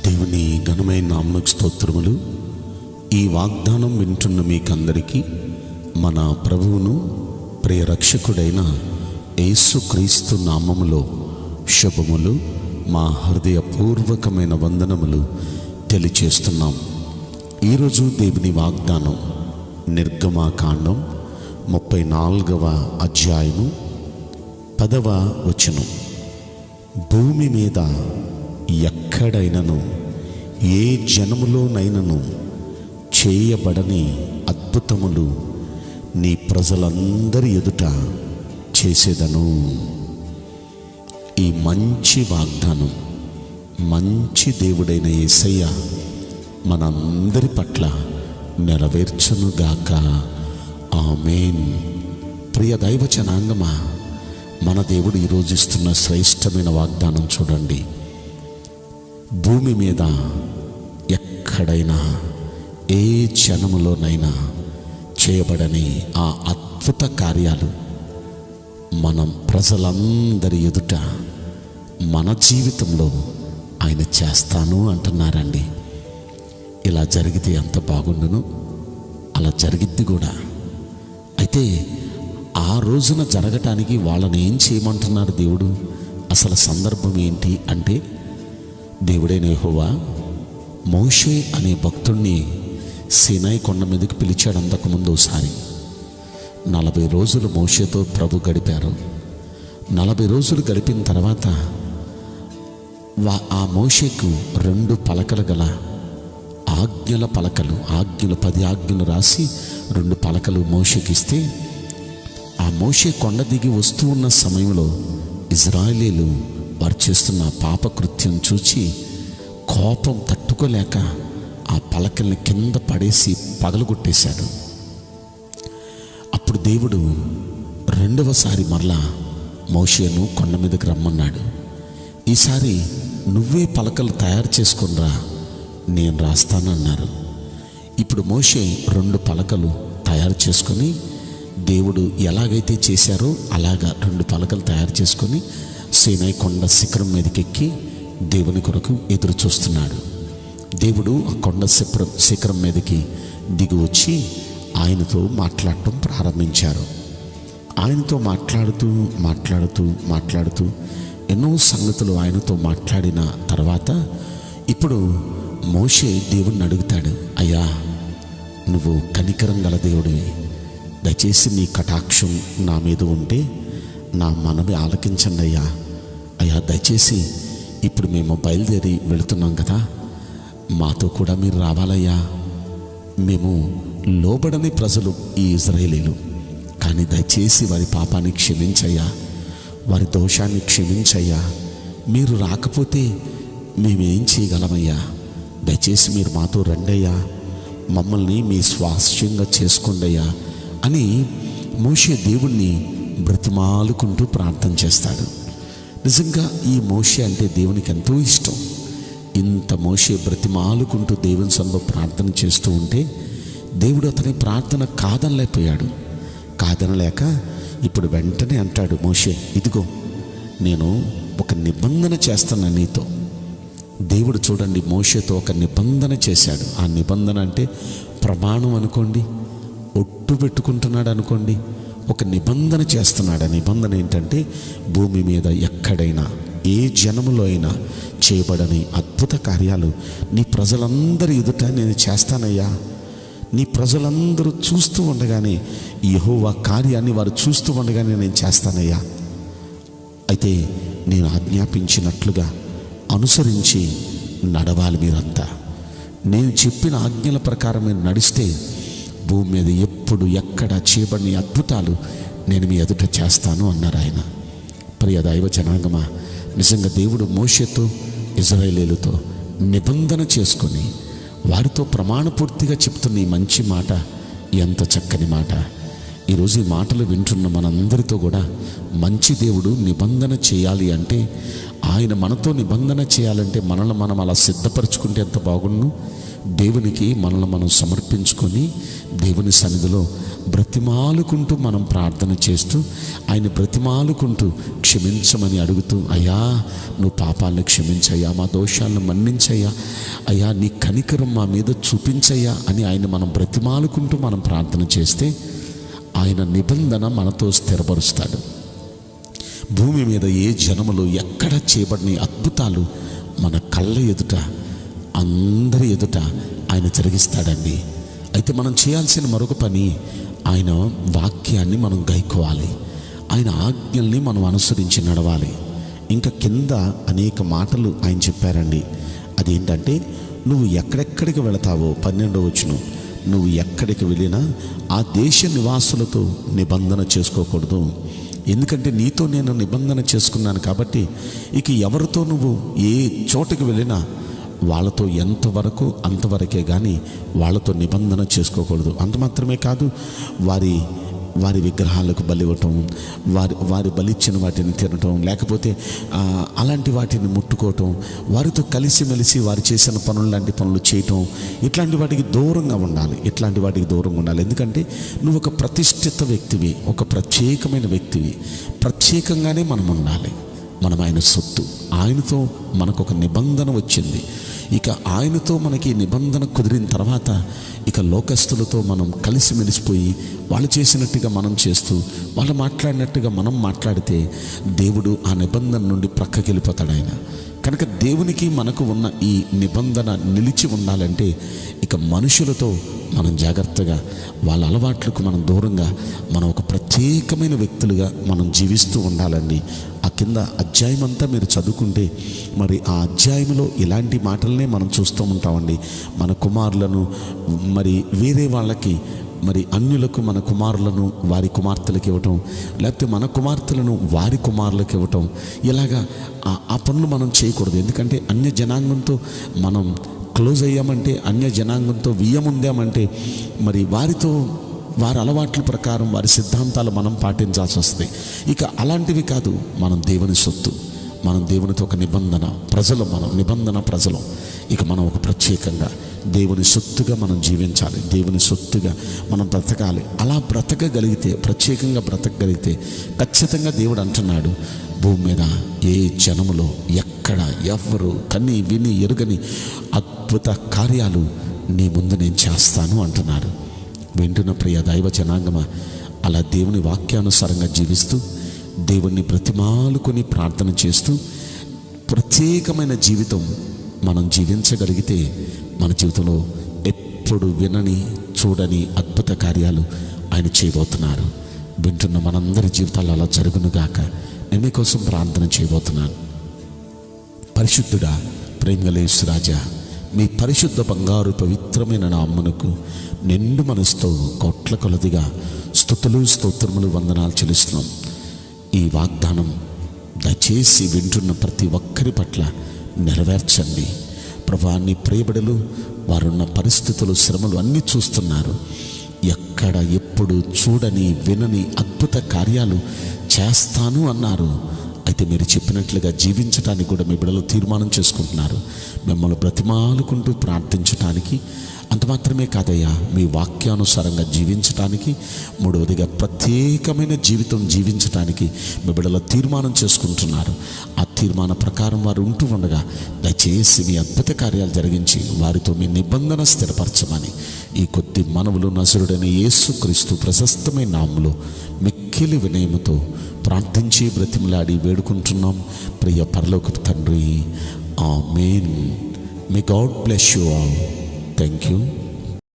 దేవుని ఘనమైన నామమునకు స్తోత్రములు. ఈ వాగ్దానం వింటున్న మీకందరికీ మన ప్రభువును ప్రియ రక్షకుడైన యేసుక్రీస్తు నామములో శుభములు, మా హృదయపూర్వకమైన వందనములు తెలియచేస్తున్నాం. ఈరోజు దేవుని వాగ్దానం నిర్గమాకాండం 34వ అధ్యాయము 10వ వచనం. భూమి మీద ఎక్కడైనను ఏ జనములోనైనను చేయబడని అద్భుతములు నీ ప్రజలందరి ఎదుట చేసేదను. ఈ మంచి వాగ్దానం మంచి దేవుడైన యేసయ్య మనందరి పట్ల నెరవేర్చునుగాక. ఆమేన్. ప్రియ దైవ జనాంగమా, మన దేవుడు ఈరోజు ఇస్తున్న శ్రేష్టమైన వాగ్దానం చూడండి. భూమి మీద ఎక్కడైనా ఏ జనములోనైనా చేయబడని ఆ అద్భుత కార్యాలు మనం ప్రజలందరి ఎదుట మన జీవితంలో ఆయన చేస్తాను అంటున్నారండి. ఇలా జరిగితే ఎంత బాగుండును. అలా జరిగిద్ది కూడా. అయితే ఆ రోజున జరగటానికి వాళ్ళని ఏం చేయమంటున్నారు దేవుడు? అసలు సందర్భం ఏంటి అంటే, దేవుడైన యెహోవా మోషే అనే భక్తుణ్ణి సీనాయి కొండ మీదకి పిలిచాడు. అంతకుముందు ఒకసారి 40 రోజులు మోషేతో ప్రభు గడిపారు. 40 రోజులు గడిపిన తర్వాత ఆ మోషేకు 2 పలకలు గల ఆజ్ఞల పలకలు, 10 ఆజ్ఞలు రాసి 2 పలకలు మోషేకి ఇస్తే, ఆ మోషే కొండ దిగి వస్తూ ఉన్న సమయంలో ఇజ్రాయేలీలు వారు చేస్తున్న పాపకృత్యం చూచి కోపం తట్టుకోలేక ఆ పలకల్ని కింద పడేసి పగలగొట్టేశాడు. అప్పుడు దేవుడు 2వసారి మరలా మోషేను కొండ మీదకి రమ్మన్నాడు. ఈసారి నువ్వే పలకలు తయారు చేసుకునిరా, నేను రాస్తానన్నారు. ఇప్పుడు మోషే 2 పలకలు తయారు చేసుకొని, దేవుడు ఎలాగైతే చేశారో అలాగా 2 పలకలు తయారు చేసుకొని సీనాయి కొండ శిఖరం మీదకెక్కి దేవుని కొరకు ఎదురు చూస్తున్నాడు. దేవుడు ఆ కొండ శిఖరం మీదకి దిగి వచ్చి ఆయనతో మాట్లాడటం ప్రారంభించారు. ఆయనతో మాట్లాడుతూ ఎన్నో సంగతులు ఆయనతో మాట్లాడిన తర్వాత ఇప్పుడు మోషే దేవుణ్ణి అడుగుతాడు, అయ్యా, నువ్వు కనికరం గల దేవుడివి, దయచేసి నీ కటాక్షం నా మీద ఉంటే నా మనవి ఆలకించండి అయ్యా. అయ్యా, దయచేసి ఇప్పుడు మేము బయలుదేరి వెళుతున్నాం కదా, మాతో కూడా మీరు రావాలయ్యా. మేము లోబడని ప్రజలు ఈ ఇజ్రాయేలీలు, కానీ దయచేసి వారి పాపాన్ని క్షమించయ్యా, వారి దోషాన్ని క్షమించయ్యా. మీరు రాకపోతే మేమేం చేయగలమయ్యా? దయచేసి మీరు మాతో రండయ్యా, మమ్మల్ని మీ స్వాస్థ్యంగా చేసుకోండయ్యా అని మోషే దేవుణ్ణి బ్రతిమాలుకుంటూ ప్రార్థన చేస్తాడు. నిజంగా ఈ మోషే అంటే దేవునికి ఎంతో ఇష్టం. ఇంత మోషే బ్రతిమాలుకుంటూ దేవుని సన్నిధిలో ప్రార్థన చేస్తూ ఉంటే దేవుడు అతని ప్రార్థన కాదనలేక ఇప్పుడు వెంటనే అంటాడు, మోషే, ఇదిగో నేను ఒక నిబంధన చేస్తాను నీతో. దేవుడు చూడండి, మోషేతో ఒక నిబంధన చేశాడు. ఆ నిబంధన అంటే ప్రమాణం అనుకోండి, ఒట్టు పెట్టుకుంటున్నాడు అనుకోండి, ఒక నిబంధన చేస్తున్నాడు. ఆ నిబంధన ఏంటంటే, భూమి మీద ఎక్కడైనా ఏ జనములో అయినా చేయబడని అద్భుత కార్యాలు నీ ప్రజలందరి ఎదుట నేను చేస్తానయ్యా. నీ ప్రజలందరూ చూస్తూ ఉండగానే, యెహోవా కార్యాన్ని వారు చూస్తూ ఉండగానే నేను చేస్తానయ్యా. అయితే నేను ఆజ్ఞాపించినట్లుగా అనుసరించి నడవాలి మీరంతా. నేను చెప్పిన ఆజ్ఞల ప్రకారం మీరు నడిస్తే భూమి మీద ఎప్పుడు ఎక్కడ చేయబడిన అద్భుతాలు నేను మీ ఎదుట చేస్తాను అన్నారు ఆయన. ప్రియ దైవ జనాంగమా, నిజంగా దేవుడు మోషేతో ఇజ్రాయేలీలతో నిబంధన చేసుకొని వారితో ప్రమాణపూర్తిగా చెప్తున్న ఈ మంచి మాట ఎంత చక్కని మాట. ఈరోజు ఈ మాటలు వింటున్న మనందరితో కూడా మంచి దేవుడు నిబంధన చేయాలి అంటే, ఆయన మనతో నిబంధన చేయాలంటే మనల్ని మనం అలా సిద్ధపరచుకుంటే ఎంత బాగుండు. దేవునికి మనల్ని మనం సమర్పించుకొని దేవుని సన్నిధిలో బ్రతిమాలుకుంటూ మనం ప్రార్థన చేస్తూ ఆయన బ్రతిమాలుకుంటూ క్షమించమని అడుగుతూ, అయ్యా నువ్వు పాపాలను క్షమించయ్యా, మా దోషాలను మన్నించయ్యా, అయ్యా నీ కనికరం మా మీద చూపించయ్యా అని ఆయన మనం బ్రతిమాలుకుంటూ మనం ప్రార్థన చేస్తే ఆయన నిబంధన మనతో స్థిరపరుస్తాడు. భూమి మీద ఏ జనములు ఎక్కడ చేయబడిన అద్భుతాలు మన కళ్ళ ఎదుట అందరి ఎదుట ఆయన జరిగిస్తాడండి. అయితే మనం చేయాల్సిన మరొక పని, ఆయన వాక్యాన్ని మనం గైకోవాలి, ఆయన ఆజ్ఞల్ని మనం అనుసరించి నడవాలి. ఇంకా కింద అనేక మాటలు ఆయన చెప్పారండి. అదేంటంటే, నువ్వు ఎక్కడెక్కడికి వెళతావో 12వ వచనం, నువ్వు ఎక్కడికి వెళ్ళినా ఆ దేశ నివాసులతో నిబంధన చేసుకోకూడదు. ఎందుకంటే నీతో నేను నిబంధన చేసుకున్నాను కాబట్టి ఇక ఎవరితో నువ్వు ఏ చోటుకి వెళ్ళినా వాళ్ళతో ఎంతవరకు అంతవరకే కానీ వాళ్ళతో నిబంధన చేసుకోకూడదు. అంత మాత్రమే కాదు, వారి విగ్రహాలకు బలి ఇవ్వటం, వారి బలిచ్చిన వాటిని తినటం, లేకపోతే అలాంటి వాటిని ముట్టుకోవటం, వారితో కలిసిమెలిసి వారు చేసిన లాంటి పనులు చేయటం, ఇట్లాంటి వాటికి దూరంగా ఉండాలి. ఎందుకంటే నువ్వు ఒక ప్రతిష్ఠిత వ్యక్తివి, ఒక ప్రత్యేకమైన వ్యక్తివి. ప్రత్యేకంగానే మనం ఉండాలి. మనం ఆయన సొత్తు. ఆయనతో మనకు ఒక నిబంధన వచ్చింది. ఇక ఆయనతో మనకి నిబంధన కుదిరిన తర్వాత ఇక లోకస్తులతో మనం కలిసిమెలిసిపోయి వాళ్ళు చేసినట్టుగా మనం చేస్తూ వాళ్ళు మాట్లాడినట్టుగా మనం మాట్లాడితే దేవుడు ఆ నిబంధన నుండి ప్రక్కకి వెళ్ళిపోతాడు ఆయన. కనుక దేవునికి మనకు ఉన్న ఈ నిబంధన నిలిచి ఉండాలంటే ఇక మనుషులతో మనం జాగ్రత్తగా, వాళ్ళ అలవాట్లకు మనం దూరంగా, మనం ఒక ప్రత్యేకమైన వ్యక్తులుగా మనం జీవిస్తూ ఉండాలండి. ఆ కింద అధ్యాయం అంతా మీరు చదువుకుంటే మరి ఆ అధ్యాయంలో ఇలాంటి మాటలనే మనం చూస్తూ ఉంటామండి. మన కుమారులను మరి వేరే వాళ్ళకి, మరి అన్యులకు మన కుమారులను వారి కుమార్తెలకు ఇవ్వటం, లేకపోతే మన కుమార్తెలను వారి కుమారులకు ఇవ్వటం, ఇలాగా ఆ పనులు మనం చేయకూడదు. ఎందుకంటే అన్య జనాంగంతో మనం క్లోజ్ అయ్యామంటే, అన్య జనాంగంతో వియ్యముందామంటే మరి వారితో వారి అలవాట్ల ప్రకారం వారి సిద్ధాంతాలు మనం పాటించాల్సి వస్తుంది. ఇక అలాంటివి కాదు. మనం దేవుని సొత్తు, మనం దేవునితో ఒక నిబంధన ప్రజలు, మనం నిబంధన ప్రజలు. ఇక మనం ఒక ప్రత్యేకంగా దేవుని సొత్తుగా మనం జీవించాలి, దేవుని సొత్తుగా మనం బ్రతకాలి. అలా బ్రతకగలిగితే, ప్రత్యేకంగా బ్రతకగలిగితే ఖచ్చితంగా దేవుడు అంటున్నాడు, భూమి మీద ఏ జనములో ఎక్కడ ఎవ్వరు కని విని ఎరుగని అద్భుత కార్యాలు నీ ముందు నేను చేస్తాను అంటున్నాడు. వింటున్న ప్రియ దైవ జనాంగమా, అలా దేవుని వాక్యానుసారంగా జీవిస్తూ దేవుణ్ణి బ్రతిమాలుకొని ప్రార్థన చేస్తూ ప్రత్యేకమైన జీవితం మనం జీవించగలిగితే మన జీవితంలో ఎప్పుడు వినని చూడని అద్భుత కార్యాలు ఆయన చేయబోతున్నారు. వింటున్న మనందరి జీవితాలు అలా జరుగునుగాక. నేను మీకోసం ప్రార్థన చేయబోతున్నాను. పరిశుద్ధుడా, ప్రేమగల యేసు రాజా, మీ పరిశుద్ధ బంగారు పవిత్రమైన నామమునకు నిండు మనసుతో కోట్ల కొలదిగా స్తుతులు స్తోత్రములు వందనాలు చెల్లిస్తున్నాం. ఈ వాగ్దానం దయచేసి వింటున్న ప్రతి ఒక్కరి పట్ల నెరవేర్చండి ప్రభువా. నీ ప్రియబిడలు వారున్న పరిస్థితులు, శ్రమలు అన్నీ చూస్తున్నారు. ఎక్కడ ఎప్పుడు చూడని వినని అద్భుత కార్యాలు చేస్తాను అన్నారు. అయితే మీరు చెప్పినట్లుగా జీవించడానికి కూడా మీ బిడ్డలు తీర్మానం చేసుకుంటున్నారు. మిమ్మల్ని బ్రతిమాలుకుంటూ ప్రార్థించటానికి, అంత మాత్రమే కాదయ్యా, మీ వాక్యానుసారంగా జీవించటానికి, మూడవదిగా ప్రత్యేకమైన జీవితం జీవించటానికి మీ బిడ్డలు తీర్మానం చేసుకుంటున్నారు. ఆ తీర్మాన ప్రకారం వారు ఉంటూ ఉండగా దయచేసి మీ అద్భుత కార్యాలు జరిగించి వారితో మీ నిబంధన స్థిరపరచమని ఈ కొద్ది మనవులు నజరుడైన యేసుక్రీస్తు ప్రశస్తమైన నామములో మిక్కిలి వినయముతో ప్రార్థించి బ్రతిమలాడి వేడుకుంటున్నాం ప్రియ పరలోకపు తండ్రి. Amen. May God bless you all. Thank you.